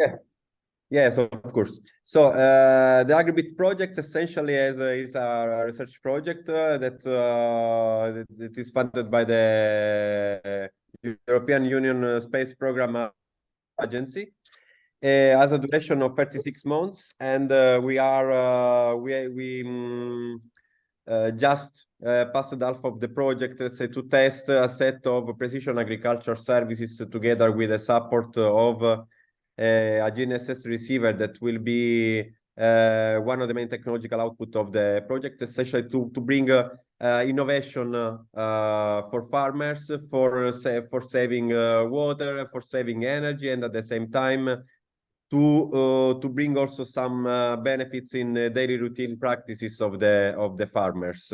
Yeah. Yes, of course. So the AgriBIT project essentially is a research project that is funded by the European Union Space Program Agency. Has a duration of 36 months, and we just passed half of the project, let's say, to test a set of precision agriculture services together with the support of a GNSS receiver that will be one of the main technological output of the project, essentially to bring innovation for farmers, for saving water, for saving energy, and at the same time to bring also some benefits in daily routine practices of the farmers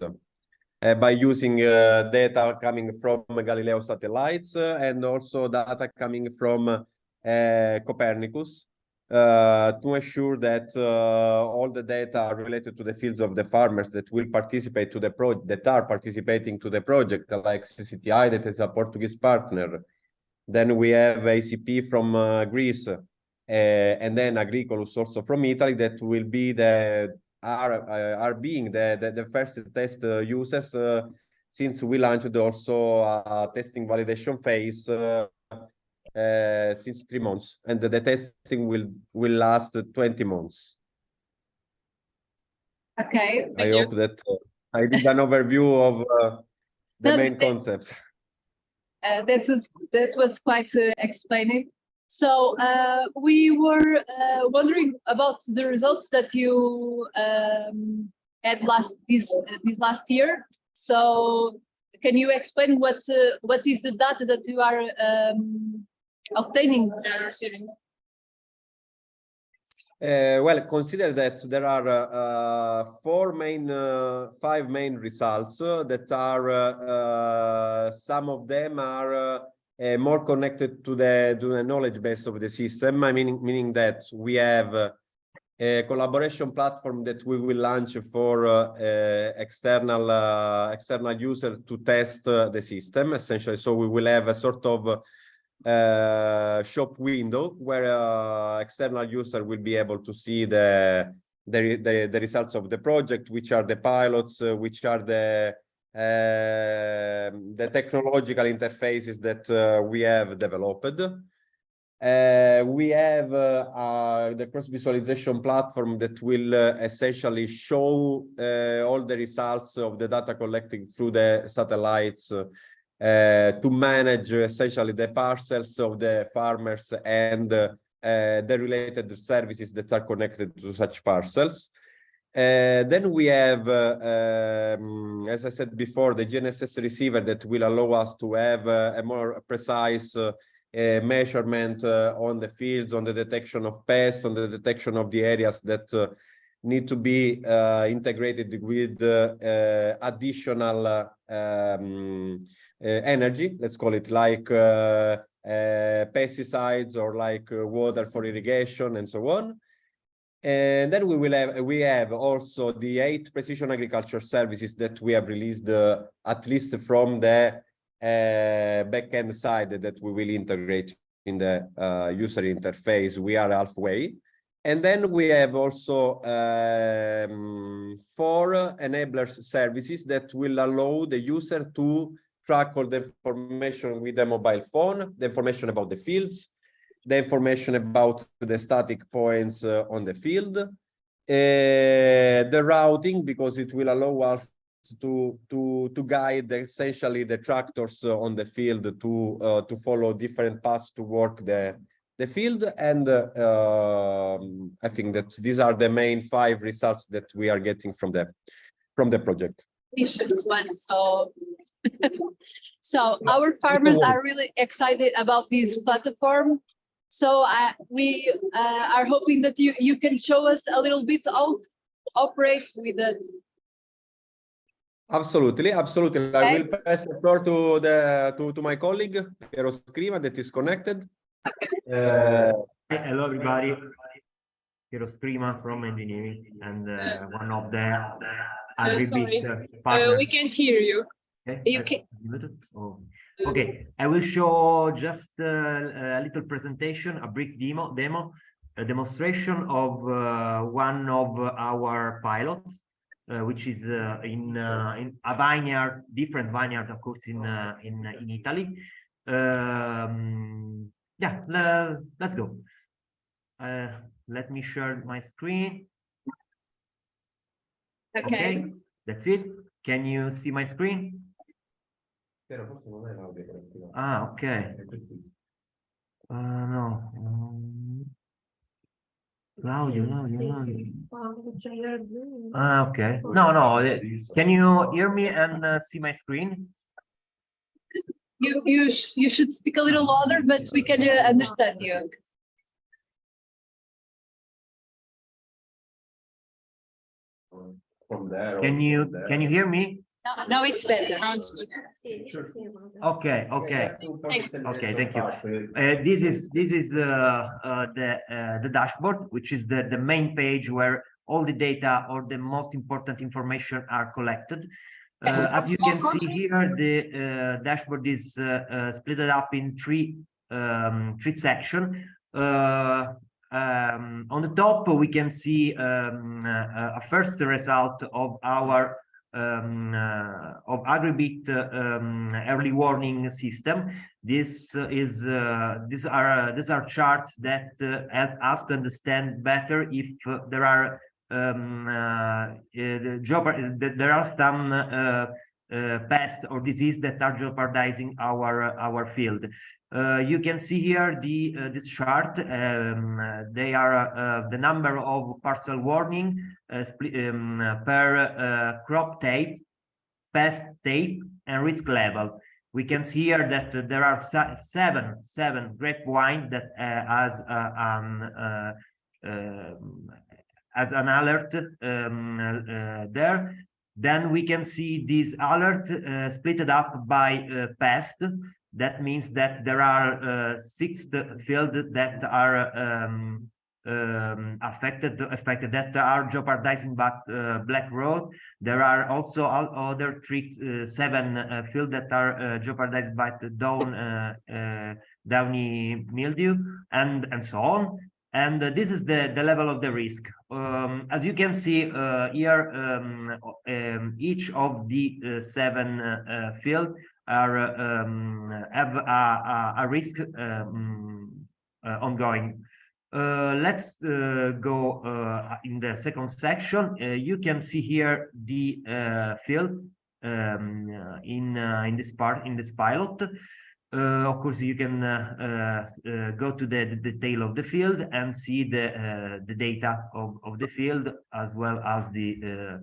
by using data coming from Galileo satellites and also data coming from Copernicus to ensure that all the data related to the fields of the farmers that will participate to the project, that are participating to the project, like CCTI, that is a Portuguese partner. Then we have ACP from Greece, and then Agricultura also from Italy, that will be are being the first test users since we launched also a testing validation phase since 3 months, and the testing will last 20 months. Okay, I hope that I did an overview of the main concepts. That was quite explaining. So we were wondering about the results that you had this last year. So can you explain what is the data that you are obtaining? Well, consider that there are 5 main results that are some of them are more connected to the knowledge base of the system. Meaning that we have a collaboration platform that we will launch for external users to test the system, essentially. So we will have a sort of shop window where external user will be able to see the results of the project, which are the pilots, which are the technological interfaces that we have developed. We have the cross visualization platform that will essentially show all the results of the data collected through the satellites to manage essentially the parcels of the farmers and the related services that are connected to such parcels. Then we have, as I said before, the GNSS receiver that will allow us to have a more precise measurement on the fields, on the detection of pests, on the detection of the areas that need to be integrated with additional energy, let's call it, like pesticides or like water for irrigation and so on. And then we have also the 8 precision agriculture services that we have released, at least from the backend side that we will integrate in the user interface. We are halfway. And then we have also 4 enablers services that will allow the user to track all the information with the mobile phone, the information about the fields, the information about the static points on the field, the routing, because it will allow us to guide essentially the tractors on the field to follow different paths to work the field. And I think that these are the main 5 results that we are getting from the project. So our farmers are really excited about this platform. So we are hoping that you can show us a little bit how to operate with it. Absolutely. Okay. I will pass the floor to my colleague Piero Scrima that is connected. Hello everybody. Piero Scrima from engineering and one of the AgriBIT partners. We can't hear you. Okay. Okay, I will show just a little presentation, a brief demo demonstration of one of our pilots, which is in a vineyard, different vineyard, of course, in Italy. Yeah, let's go. Let me share my screen. Okay. That's it. Can you see my screen? Ah, okay. No. Claudio. Ah, okay. No. Can you hear me and see my screen? You should speak a little louder, but we can understand you. From there. Can you hear me? Now it's better. Okay. Thanks. Okay, thank you. This is the dashboard, which is the main page where all the data or the most important information are collected. As you can see here, the dashboard is split up in three sections. On the top, we can see a first result of our of AgriBIT early warning system. These are charts that help us to understand better if there are there are some pests or disease that are jeopardizing our field. You can see here this chart. They are the number of parcel warning per crop type, pest type, and risk level. We can see here that there are seven grapevine that as an alert there. Then we can see this alert split up by pest. That means that there are 6 fields that are affected that are jeopardizing black rot. There are also other 7 fields that are jeopardized by the downy mildew and so on. And this is the level of the risk. As you can see here, each of the 7 fields have a risk ongoing. Let's go in the second section. You can see here the field in this pilot. Of course, you can go to the detail of the field and see the data of the field as well as the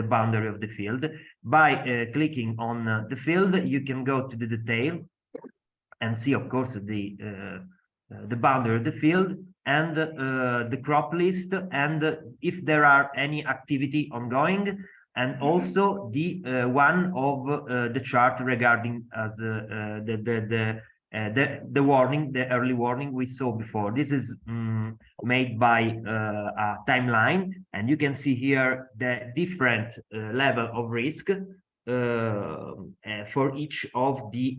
boundary of the field. By clicking on the field, you can go to the detail and see, of course, the boundary of the field and the crop list, and if there are any activity ongoing, and also the one of the chart regarding as the warning, the early warning we saw before. This is made by a timeline, and you can see here the different level of risk for each of the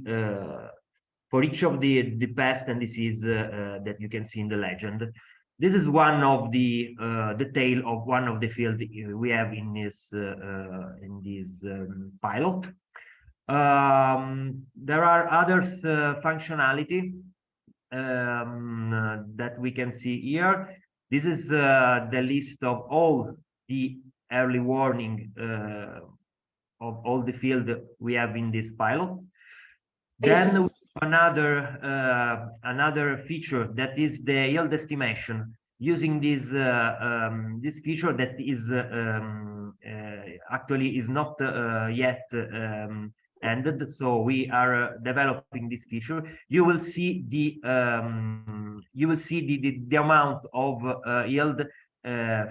pest and disease that you can see in the legend. This is one of the detail of one of the field we have in this pilot. There are other functionality that we can see here. This is the list of all the early warning of all the field we have in this pilot. Then another feature that is the yield estimation, using this this feature that is actually is not yet ended, so we are developing this feature. You will see the amount of yield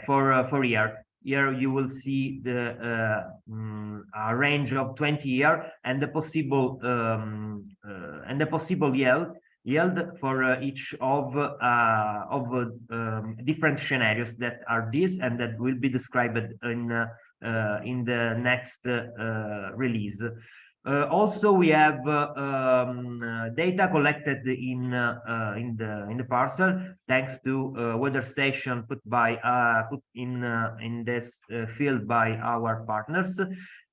for year. Here you will see the a range of 20 year and the possible yield for each of different scenarios that are this, and that will be described in the next release. Also, we have data collected in the parcel thanks to weather station put in this field by our partners.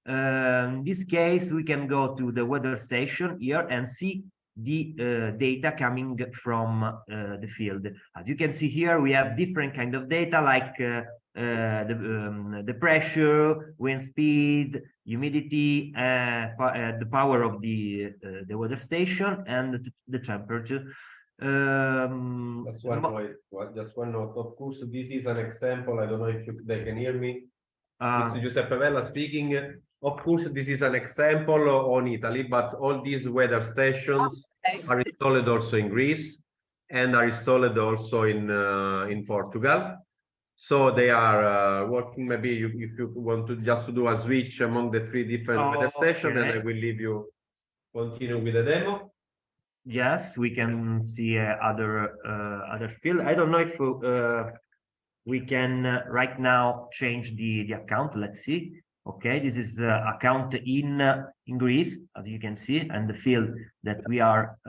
In this case, we can go to the weather station here and see the data coming from the field. As you can see here, we have different kind of data like the pressure, wind speed, humidity, the power of the weather station, and the temperature. Just one note. Of course, this is an example. I don't know if they can hear me. It's Giuseppe Vella speaking. Of course, this is an example on Italy, but all these weather stations are installed also in Greece and are installed also in Portugal. So they are working. Maybe if you want to just to do a switch among the three different weather stations, then I will leave you continue with the demo. Yes, we can see other field. I don't know if we can right now change the account. Let's see. Okay, this is account in Greece, as you can see, and the field that we are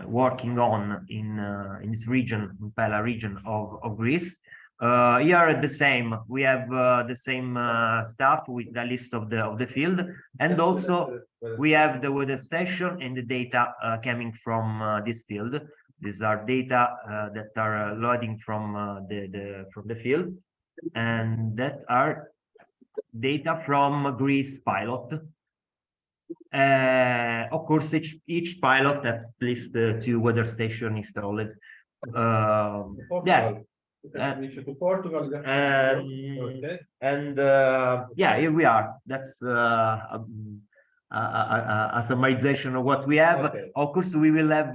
working on in this region, in Pella region of Greece. Here the same. We have the same stuff with the list of the field, and also we have the weather station and the data coming from this field. These are data that are loading from the field, and that are data from Greece pilot. Of course, each pilot has at least 2 weather stations installed. Yeah. To Portugal. Okay. And yeah, here we are. That's a summarization of what we have. Okay. Of course, we will have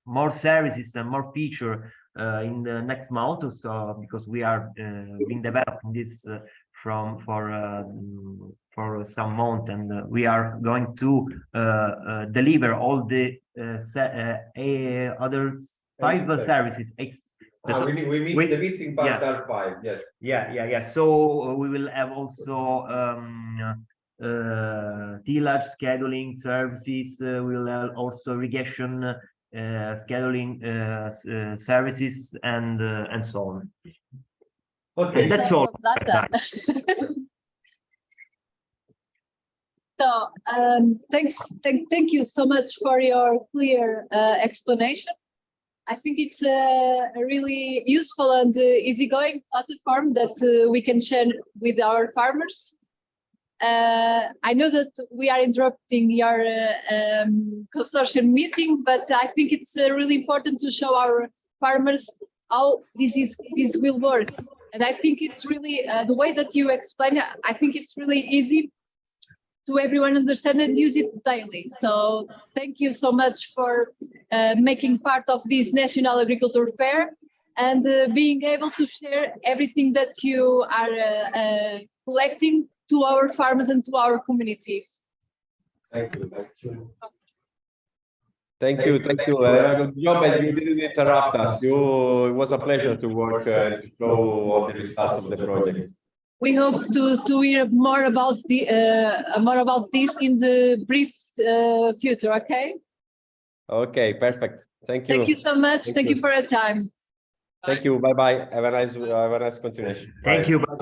more services and more feature in the next month. So because we are been developing this for some month, and we are going to deliver all the other 5 services. We missed the missing part, yeah. are 5. Yes. Yeah. So we will have also tillage scheduling services. We will have also irrigation scheduling services, and so on. Okay, that's all. So thank you so much for your clear explanation. I think it's a really useful and easygoing platform that we can share with our farmers. I know that we are interrupting your consortium meeting, but I think it's really important to show our farmers how this will work. And I think it's really the way that you explain it, I think it's really easy to everyone understand and use it daily. So thank you so much for making part of this National Agriculture Fair and being able to share everything that you are collecting to our farmers and to our community. Thank you. Thank you. Good job, and you didn't interrupt us. It was a pleasure to work and to show all the results of the project. We hope to hear more about this in the brief future. Okay. Okay. Perfect. Thank you. Thank you so much. Thank you for your time. Thank you. Bye bye. Have a nice continuation. Thank you. Bye.